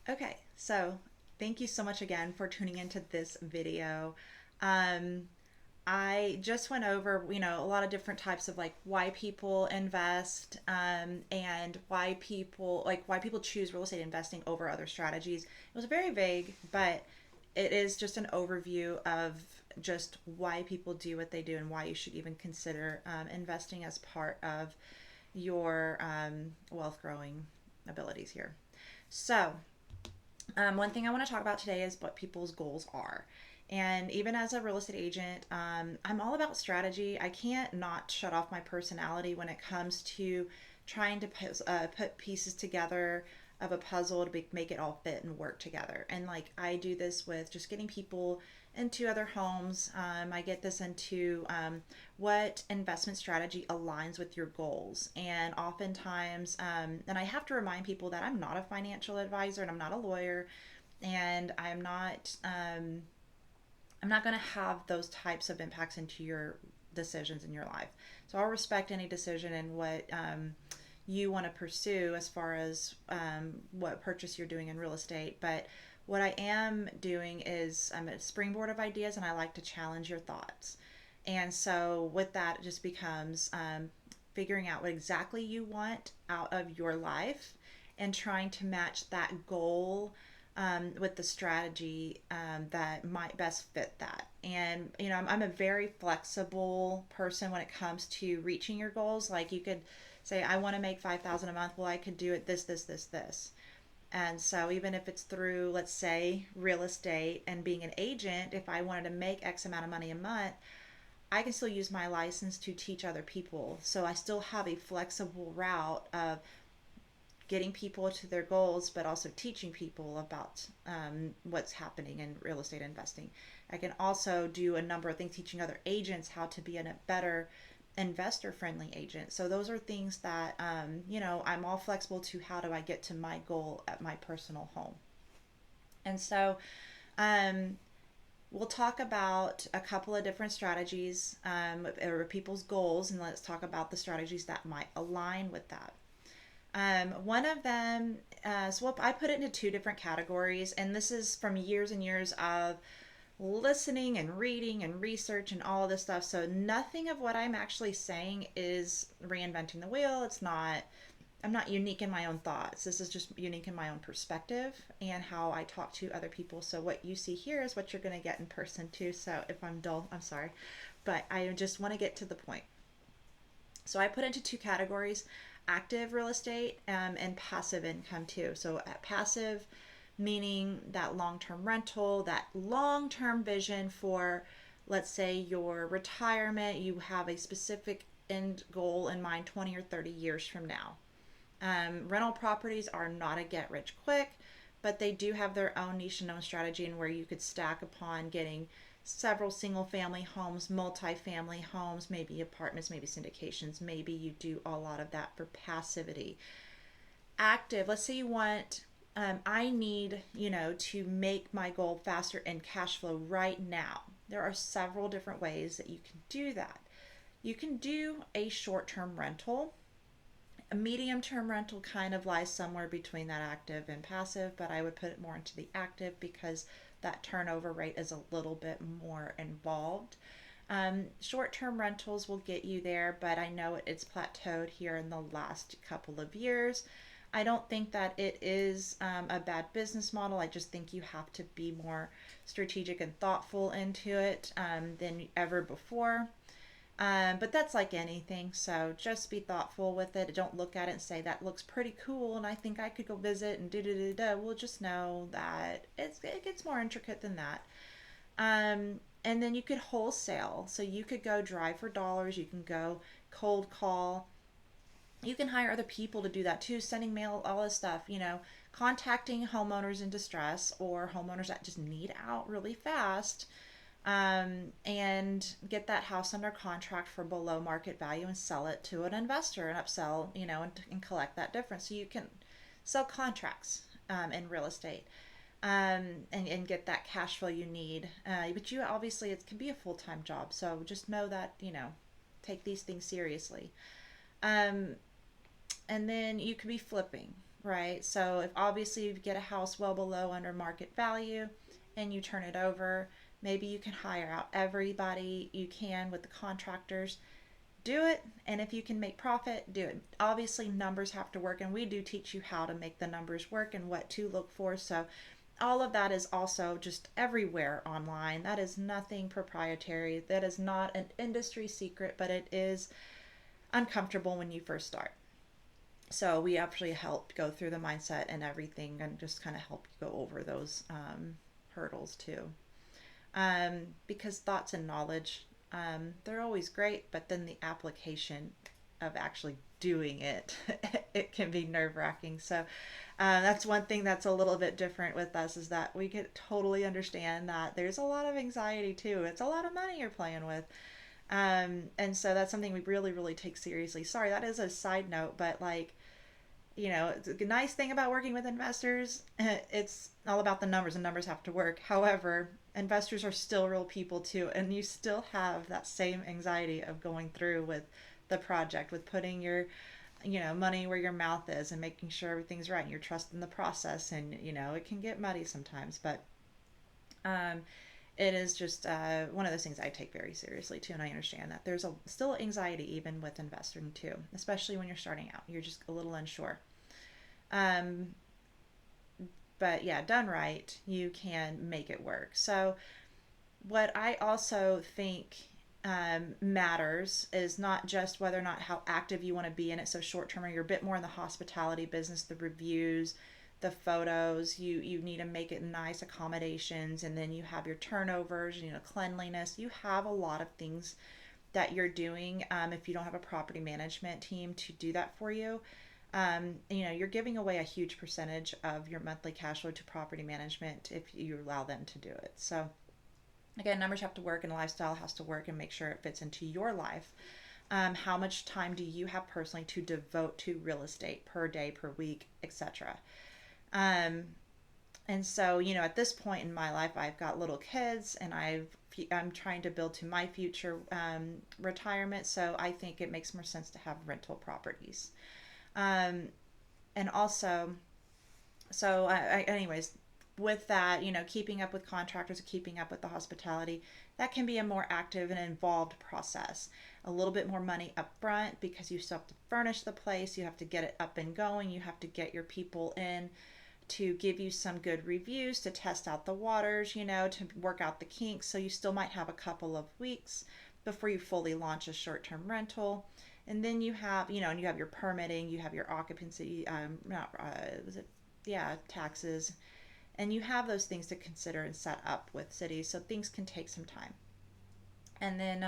Okay, so thank you so much again for tuning into this video. Um, I just went over, a lot of different types of like why people invest, and why people choose real estate investing over other strategies. It was very vague, but it is just an overview of just why people do what they do and why you should even consider investing as part of your wealth growing abilities here. So, one thing I want to talk about today is what people's goals are. And even as a real estate agent, I'm all about strategy. I can't not shut off my personality when it comes to trying to put pieces together of a puzzle to make it all fit and work together. And like I do this with just getting people into other homes. I get this into what investment strategy aligns with your goals. And oftentimes, and I have to remind people that I'm not a financial advisor and I'm not a lawyer, and I'm not going to have those types of impacts into your decisions in your life. So I'll respect any decision and what you want to pursue as far as what purchase you're doing in real estate. But what I am doing is I'm a springboard of ideas and I like to challenge your thoughts. And so with that, it just becomes figuring out what exactly you want out of your life and trying to match that goal with the strategy that might best fit that. And, I'm a very flexible person when it comes to reaching your goals. Like you could say, I want to make 5,000 a month. Well, I could do it this. And so even if it's through, let's say, real estate and being an agent, if I wanted to make X amount of money a month, I can still use my license to teach other people. So I still have a flexible route of getting people to their goals, but also teaching people about what's happening in real estate investing. I can also do a number of things teaching other agents how to be a better investor friendly agent. So those are things that, I'm all flexible to how do I get to my goal at my personal home. And so, um, we'll talk about a couple of different strategies or people's goals, and let's talk about the strategies that might align with that. One of them, I put it into two different categories, and this is from years and years of listening and reading and research and all of this stuff. So nothing of what I'm actually saying is reinventing the wheel. I'm not unique in my own thoughts. This is just unique in my own perspective and how I talk to other people. So what you see here is what you're going to get in person too. So if I'm dull, I'm sorry, but I just want to get to the point. So I put into two categories: active real estate and passive income too. So passive meaning that long-term rental, that long-term vision for, let's say, your retirement. You have a specific end goal in mind 20 or 30 years from now. Rental properties are not a get rich quick, but they do have their own niche and own strategy, and where you could stack upon getting several single family homes, multi-family homes, maybe apartments, maybe syndications. Maybe you do a lot of that for passivity. Active, let's say you want, I need, to make my goal faster and cash flow right now. There are several different ways that you can do that. You can do a short term rental. A medium term rental kind of lies somewhere between that active and passive, but I would put it more into the active because that turnover rate is a little bit more involved. Short term rentals will get you there, but I know it's plateaued here in the last couple of years. I don't think that it is a bad business model. I just think you have to be more strategic and thoughtful into it than ever before. But that's like anything. So just be thoughtful with it. Don't look at it and say that looks pretty cool and I think I could go visit and da. We'll just know that it gets more intricate than that. And then you could wholesale. So you could go drive for dollars. You can go cold call. You can hire other people to do that too, sending mail, all this stuff, contacting homeowners in distress or homeowners that just need out really fast, and get that house under contract for below market value and sell it to an investor and upsell, and collect that difference. So you can sell contracts in real estate, and get that cash flow you need. But you obviously, it can be a full time job. So just know that, take these things seriously. Um, and then you could be flipping, right? So if obviously you get a house well below under market value and you turn it over, maybe you can hire out everybody you can with the contractors. Do it, and if you can make profit, do it. Obviously numbers have to work, and we do teach you how to make the numbers work and what to look for. So all of that is also just everywhere online. That is nothing proprietary. That is not an industry secret, but it is uncomfortable when you first start. So we actually help go through the mindset and everything, and just kind of help you go over those hurdles too. Because thoughts and knowledge, they're always great, but then the application of actually doing it, it can be nerve wracking. So that's one thing that's a little bit different with us, is that we could totally understand that there's a lot of anxiety too. It's a lot of money you're playing with. And so that's something we really, really take seriously. Sorry, that is a side note, but like, it's a nice thing about working with investors. It's all about the numbers, and numbers have to work. However, investors are still real people too, and you still have that same anxiety of going through with the project, with putting your, money where your mouth is and making sure everything's right, and you're trusting the process. And, it can get muddy sometimes, but um, it is just one of those things I take very seriously too, and I understand that there's still anxiety even with investing too, especially when you're starting out. You're just a little unsure. Um, but yeah, done right, you can make it work. So what I also think matters is not just whether or not how active you want to be in it. So short term, or you're a bit more in the hospitality business, the reviews, the photos, you need to make it nice accommodations, and then you have your turnovers, cleanliness. You have a lot of things that you're doing. If you don't have a property management team to do that for you, you're giving away a huge percentage of your monthly cash flow to property management if you allow them to do it. So again, numbers have to work, and lifestyle has to work, and make sure it fits into your life. How much time do you have personally to devote to real estate per day, per week, etc.? Um, and so, at this point in my life, I've got little kids, and I'm trying to build to my future retirement. So I think it makes more sense to have rental properties. Um, and also, anyways, with that, keeping up with contractors, keeping up with the hospitality, that can be a more active and involved process. A little bit more money up front, because you still have to furnish the place, you have to get it up and going, you have to get your people in to give you some good reviews, to test out the waters, to work out the kinks. So you still might have a couple of weeks before you fully launch a short-term rental. And then you have, and you have your permitting, you have your occupancy, not, was it, yeah, taxes, and you have those things to consider and set up with cities. So things can take some time. And then,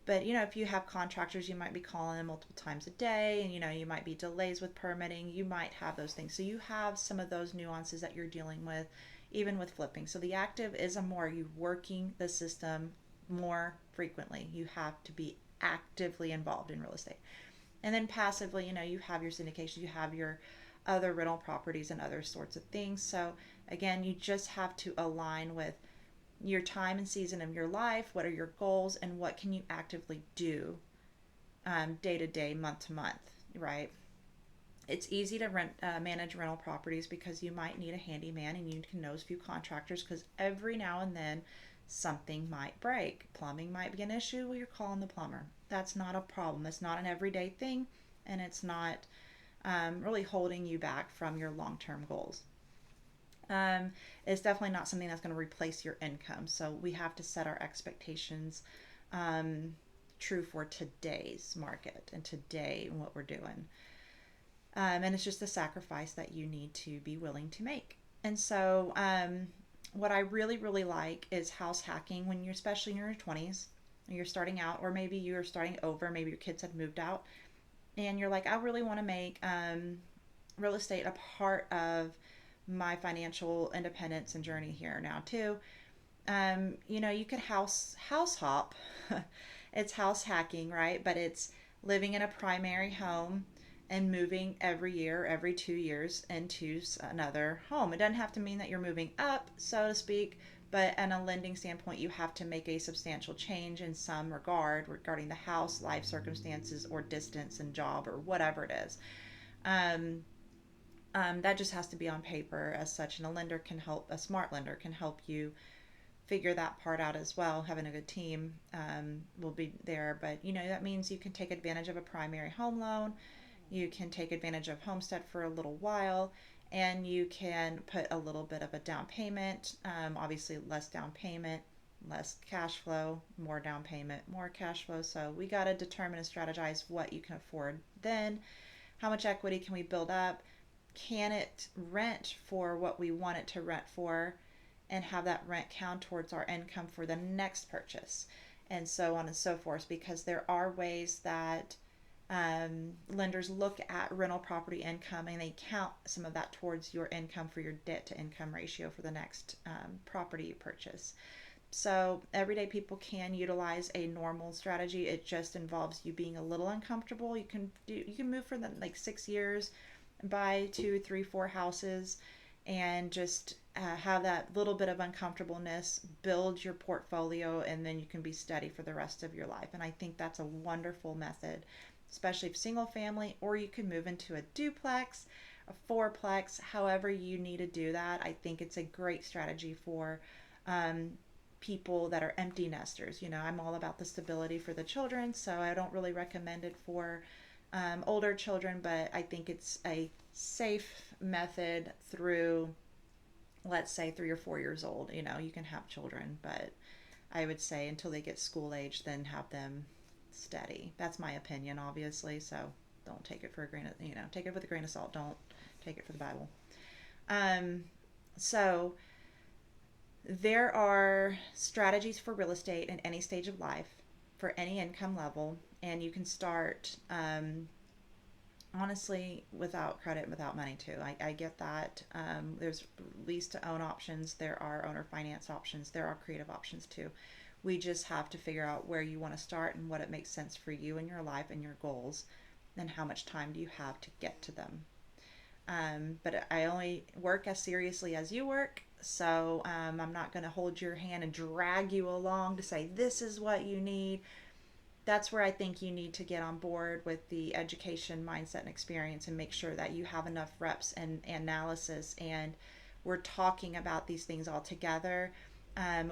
but if you have contractors, you might be calling them multiple times a day, and you might be delays with permitting. You might have those things. So you have some of those nuances that you're dealing with, even with flipping. So the active is you working the system more frequently. You have to be actively involved in real estate. And then passively, you have your syndication, you have your other rental properties and other sorts of things. So again, you just have to align with your time and season of your life. What are your goals, and what can you actively do day to day, month to month, right? It's easy to manage rental properties because you might need a handyman, and you can know a few contractors, because every now and then something might break. Plumbing might be an issue. Well, you're calling the plumber. That's not a problem. It's not an everyday thing, and it's not really holding you back from your long-term goals. It's definitely not something that's going to replace your income. So we have to set our expectations true for today's market and today and what we're doing. And it's just a sacrifice that you need to be willing to make. And so what I really, really like is house hacking when you're, especially in your 20s, you're starting out, or maybe you're starting over, maybe your kids have moved out, and you're like, I really want to make real estate a part of my financial independence and journey here now too. You could house hop. It's house hacking, right? But it's living in a primary home and moving every year, every 2 years into another home. It doesn't have to mean that you're moving up, so to speak, but in a lending standpoint, you have to make a substantial change in some regard regarding the house, life circumstances, or distance and job, or whatever it is. Um, That just has to be on paper as such, and a smart lender can help you figure that part out as well. Having a good team will be there, but that means you can take advantage of a primary home loan, you can take advantage of Homestead for a little while, and you can put a little bit of a down payment. Obviously, less down payment, less cash flow, more down payment, more cash flow. So we got to determine and strategize what you can afford then. How much equity can we build up? Can it rent for what we want it to rent for, and have that rent count towards our income for the next purchase, and so on and so forth? Because there are ways that lenders look at rental property income and they count some of that towards your income for your debt to income ratio for the next property you purchase. So everyday people can utilize a normal strategy. It just involves you being a little uncomfortable. You can move for like 6 years, buy 2, 3, 4 houses, and just have that little bit of uncomfortableness, build your portfolio, and then you can be steady for the rest of your life. And I think that's a wonderful method, especially if single family, or you can move into a duplex, a fourplex, however you need to do that. I think it's a great strategy for people that are empty nesters. I'm all about the stability for the children, so I don't really recommend it for older children, but I think it's a safe method through, let's say, 3 or 4 years old. You can have children, but I would say until they get school age, then have them steady. That's my opinion, obviously, so don't take it for a grain of, take it with a grain of salt. Don't take it for the Bible. So there are strategies for real estate in any stage of life, for any income level, and you can start honestly without credit and without money too. I get that. There's lease to own options, there are owner finance options, there are creative options too. We just have to figure out where you want to start and what it makes sense for you and your life and your goals, and how much time do you have to get to them. But I only work as seriously as you work, so I'm not going to hold your hand and drag you along to say this is what you need. That's where I think you need to get on board with the education, mindset, and experience, and make sure that you have enough reps and analysis, and we're talking about these things all together.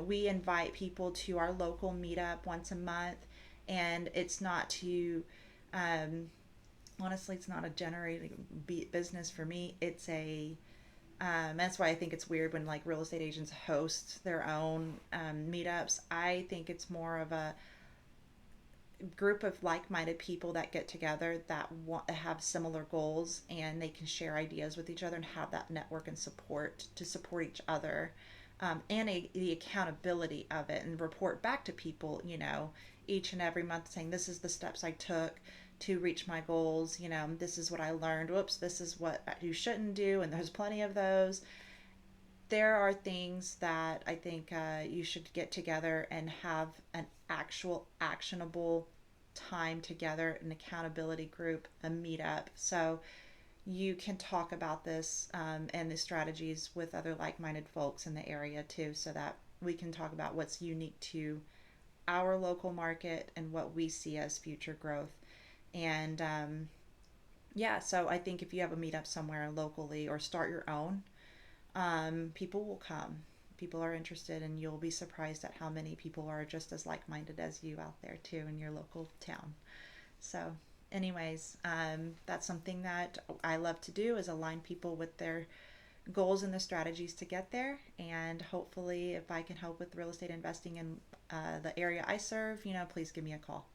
We invite people to our local meetup once a month, and it's not to, honestly, it's not a generating business for me. It's a, that's why I think it's weird when like real estate agents host their own meetups. I think it's more of a group of like-minded people that get together that want to have similar goals, and they can share ideas with each other and have that network and support to support each other, and the accountability of it, and report back to people, each and every month, saying this is the steps I took to reach my goals. This is what I learned. Whoops, this is what you shouldn't do, and there's plenty of those. There are things that I think you should get together and have an actual actionable time together, an accountability group, a meetup, so you can talk about this and the strategies with other like-minded folks in the area too, so that we can talk about what's unique to our local market and what we see as future growth. And yeah, so I think if you have a meetup somewhere locally or start your own, people will come. People are interested, and you'll be surprised at how many people are just as like-minded as you out there too in your local town. So anyways, that's something that I love to do, is align people with their goals and the strategies to get there. And hopefully if I can help with real estate investing in the area I serve, please give me a call.